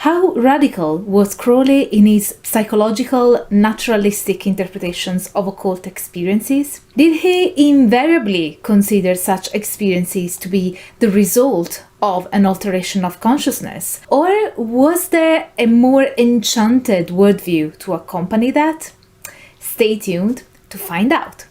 How radical was Crowley in his psychological, naturalistic interpretations of occult experiences? Did he invariably consider such experiences to be the result of an alteration of consciousness? Or was there a more enchanted worldview to accompany that? Stay tuned to find out.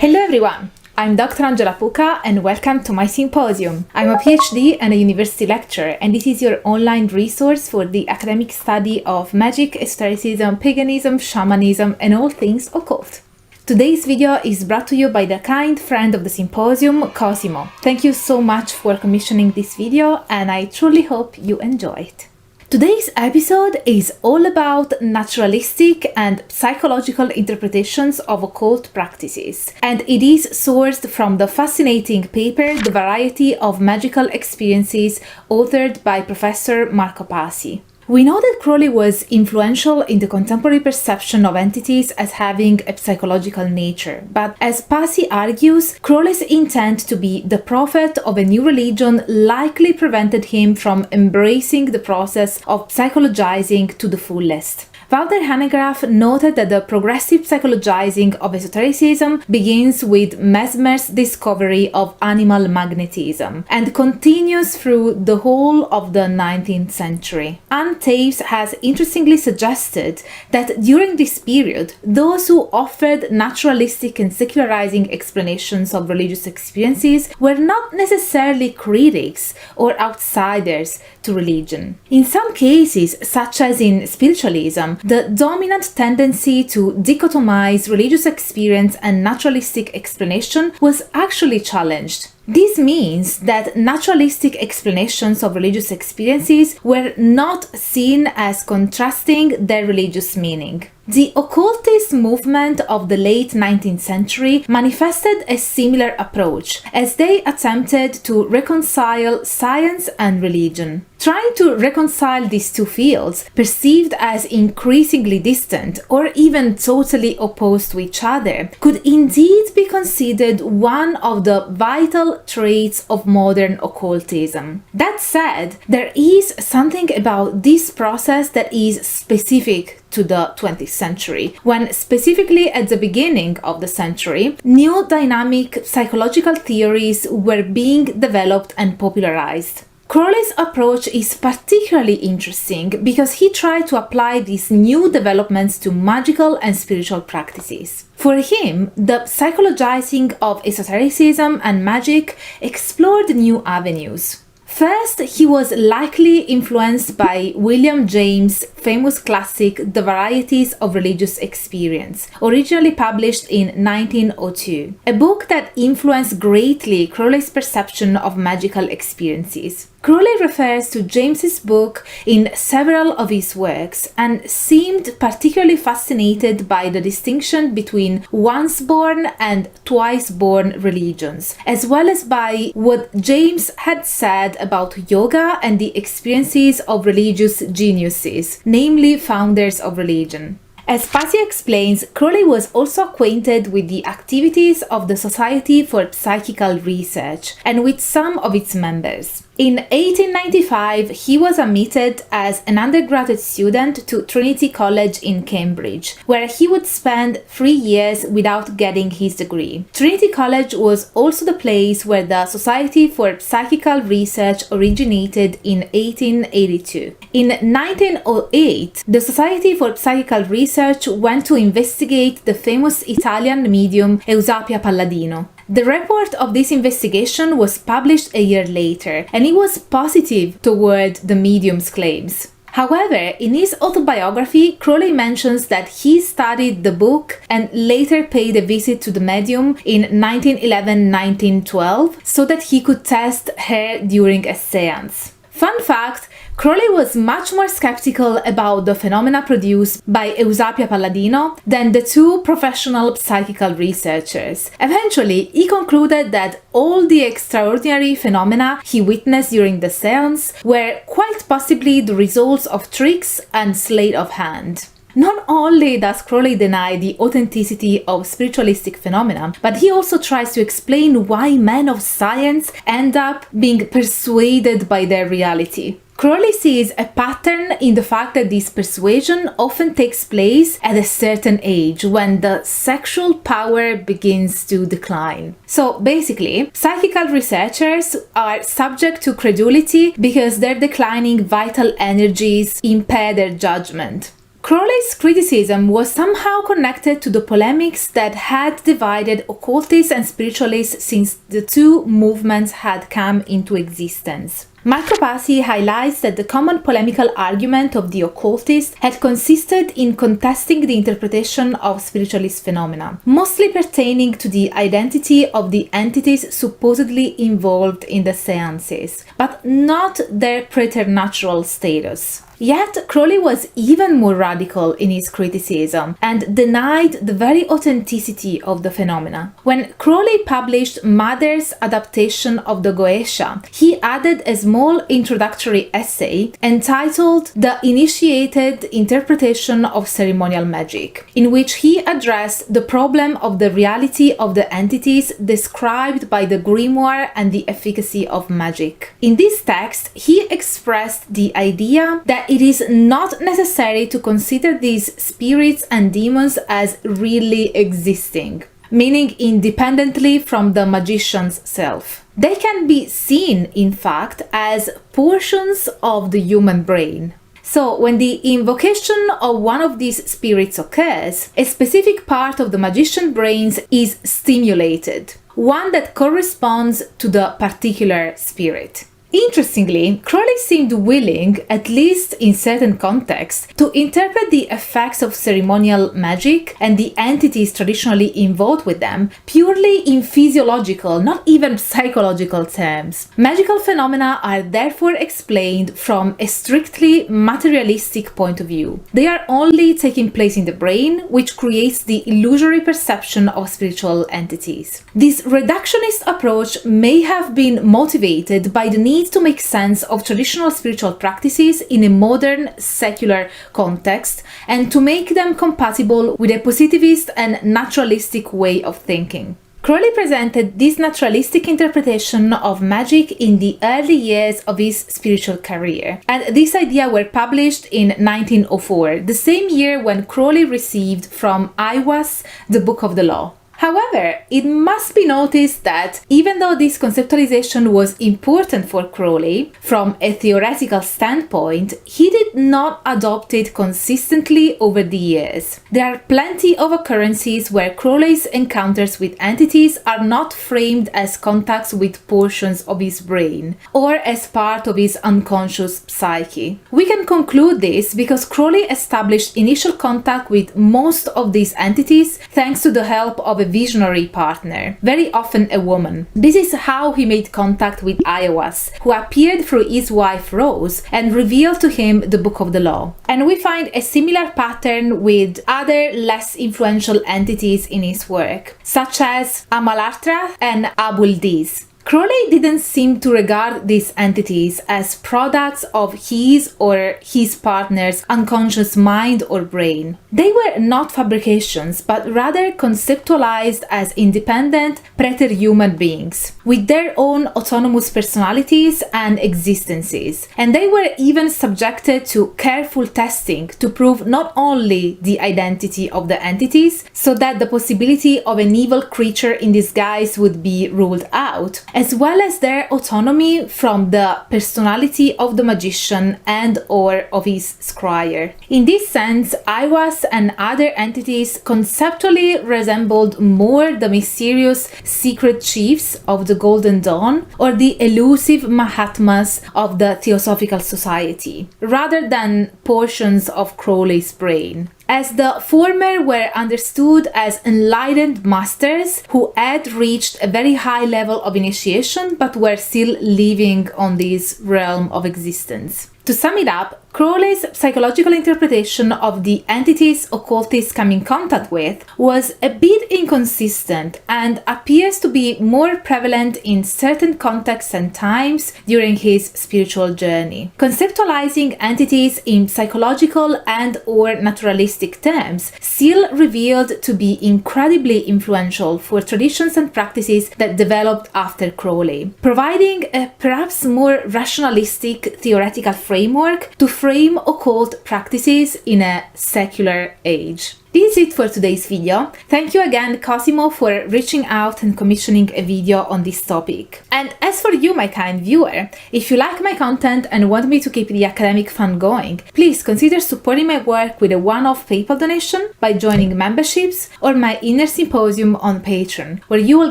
Hello everyone, I'm Dr. Angela Puca and welcome to my symposium. I'm a PhD and a university lecturer, and this is your online resource for the academic study of magic, esotericism, paganism, shamanism, and all things occult. Today's video is brought to you by the kind friend of the symposium, Cosimo. Thank you so much for commissioning this video, and I truly hope you enjoy it. Today's episode is all about naturalistic and psychological interpretations of occult practices, and it is sourced from the fascinating paper The Variety of Magical Experiences, authored by Professor Marco Pasi. We know that Crowley was influential in the contemporary perception of entities as having a psychological nature, but as Pasi argues, Crowley's intent to be the prophet of a new religion likely prevented him from embracing the process of psychologizing to the fullest. Wouter Hanegraaff noted that the progressive psychologizing of esotericism begins with Mesmer's discovery of animal magnetism and continues through the whole of the 19th century. Anne Taves has interestingly suggested that during this period, those who offered naturalistic and secularizing explanations of religious experiences were not necessarily critics or outsiders to religion. In some cases, such as in spiritualism, the dominant tendency to dichotomize religious experience and naturalistic explanation was actually challenged. This means that naturalistic explanations of religious experiences were not seen as contrasting their religious meaning. The occultist movement of the late 19th century manifested a similar approach as they attempted to reconcile science and religion. Trying to reconcile these two fields, perceived as increasingly distant or even totally opposed to each other, could indeed be considered one of the vital traits of modern occultism. That said, there is something about this process that is specific to the 20th century, when specifically at the beginning of the century, new dynamic psychological theories were being developed and popularized. Crowley's approach is particularly interesting because he tried to apply these new developments to magical and spiritual practices. For him, the psychologizing of esotericism and magic explored new avenues. First, he was likely influenced by William James' famous classic The Varieties of Religious Experience, originally published in 1902, a book that influenced greatly Crowley's perception of magical experiences. Crowley refers to James's book in several of his works and seemed particularly fascinated by the distinction between once-born and twice-born religions, as well as by what James had said about yoga and the experiences of religious geniuses, namely founders of religion. As Pasi explains, Crowley was also acquainted with the activities of the Society for Psychical Research and with some of its members. In 1895, he was admitted as an undergraduate student to Trinity College in Cambridge, where he would spend 3 years without getting his degree. Trinity College was also the place where the Society for Psychical Research originated in 1882. In 1908, the Society for Psychical Research went to investigate the famous Italian medium Eusapia Palladino. The report of this investigation was published a year later, and it was positive toward the medium's claims. However, in his autobiography, Crowley mentions that he studied the book and later paid a visit to the medium in 1911-1912 so that he could test her during a séance. Fun fact, Crowley was much more skeptical about the phenomena produced by Eusapia Palladino than the two professional psychical researchers. Eventually, he concluded that all the extraordinary phenomena he witnessed during the séance were quite possibly the results of tricks and sleight of hand. Not only does Crowley deny the authenticity of spiritualistic phenomena, but he also tries to explain why men of science end up being persuaded by their reality. Crowley sees a pattern in the fact that this persuasion often takes place at a certain age, when the sexual power begins to decline. So basically, psychical researchers are subject to credulity because their declining vital energies impair their judgment. Crowley's criticism was somehow connected to the polemics that had divided occultists and spiritualists since the two movements had come into existence. Marco Pasi highlights that the common polemical argument of the occultists had consisted in contesting the interpretation of spiritualist phenomena, mostly pertaining to the identity of the entities supposedly involved in the seances, but not their preternatural status. Yet, Crowley was even more radical in his criticism and denied the very authenticity of the phenomena. When Crowley published Mather's adaptation of the Goetia, he added a small introductory essay entitled The Initiated Interpretation of Ceremonial Magic, in which he addressed the problem of the reality of the entities described by the grimoire and the efficacy of magic. In this text, he expressed the idea that it is not necessary to consider these spirits and demons as really existing, meaning independently from the magician's self. They can be seen, in fact, as portions of the human brain. So, when the invocation of one of these spirits occurs, a specific part of the magician's brain is stimulated, one that corresponds to the particular spirit. Interestingly, Crowley seemed willing, at least in certain contexts, to interpret the effects of ceremonial magic and the entities traditionally involved with them purely in physiological, not even psychological terms. Magical phenomena are therefore explained from a strictly materialistic point of view. They are only taking place in the brain, which creates the illusory perception of spiritual entities. This reductionist approach may have been motivated by the need to make sense of traditional spiritual practices in a modern secular context and to make them compatible with a positivist and naturalistic way of thinking. Crowley presented this naturalistic interpretation of magic in the early years of his spiritual career, and this idea were published in 1904, the same year when Crowley received from Aiwass the Book of the Law. However, it must be noticed that even though this conceptualization was important for Crowley from a theoretical standpoint, he did not adopt it consistently over the years. There are plenty of occurrences where Crowley's encounters with entities are not framed as contacts with portions of his brain or as part of his unconscious psyche. We can conclude this because Crowley established initial contact with most of these entities thanks to the help of a visionary partner, very often a woman. This is how he made contact with Aiwass, who appeared through his wife Rose and revealed to him the Book of the Law. And we find a similar pattern with other less influential entities in his work, such as Amalartra and Abuldiz. Crowley didn't seem to regard these entities as products of his or his partner's unconscious mind or brain. They were not fabrications, but rather conceptualized as independent, preter-human beings, with their own autonomous personalities and existences. And they were even subjected to careful testing to prove not only the identity of the entities, so that the possibility of an evil creature in disguise would be ruled out, as well as their autonomy from the personality of the magician and or of his scryer. In this sense, Aiwass and other entities conceptually resembled more the mysterious secret chiefs of the Golden Dawn or the elusive Mahatmas of the Theosophical Society, rather than portions of Crowley's brain, as the former were understood as enlightened masters who had reached a very high level of initiation but were still living on this realm of existence. To sum it up, Crowley's psychological interpretation of the entities occultists come in contact with was a bit inconsistent and appears to be more prevalent in certain contexts and times during his spiritual journey. Conceptualizing entities in psychological and/or naturalistic terms still revealed to be incredibly influential for traditions and practices that developed after Crowley, providing a perhaps more rationalistic theoretical framework to frame occult practices in a secular age. This is it for today's video. Thank you again, Cosimo, for reaching out and commissioning a video on this topic. And as for you, my kind viewer, if you like my content and want me to keep the academic fun going, please consider supporting my work with a one-off PayPal donation by joining memberships or my inner symposium on Patreon, where you will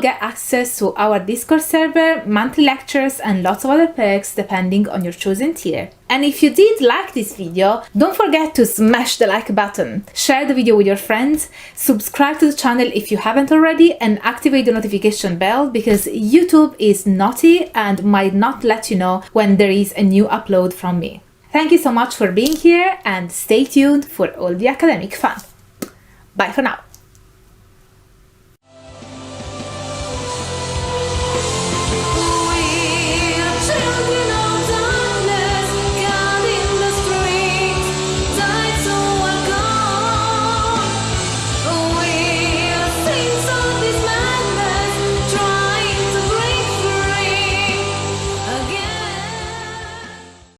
get access to our Discord server, monthly lectures, and lots of other perks depending on your chosen tier. And if you did like this video, don't forget to smash the like button, share the video with your friends, subscribe to the channel if you haven't already, and activate the notification bell because YouTube is naughty and might not let you know when there is a new upload from me. Thank you so much for being here and stay tuned for all the academic fun. Bye for now.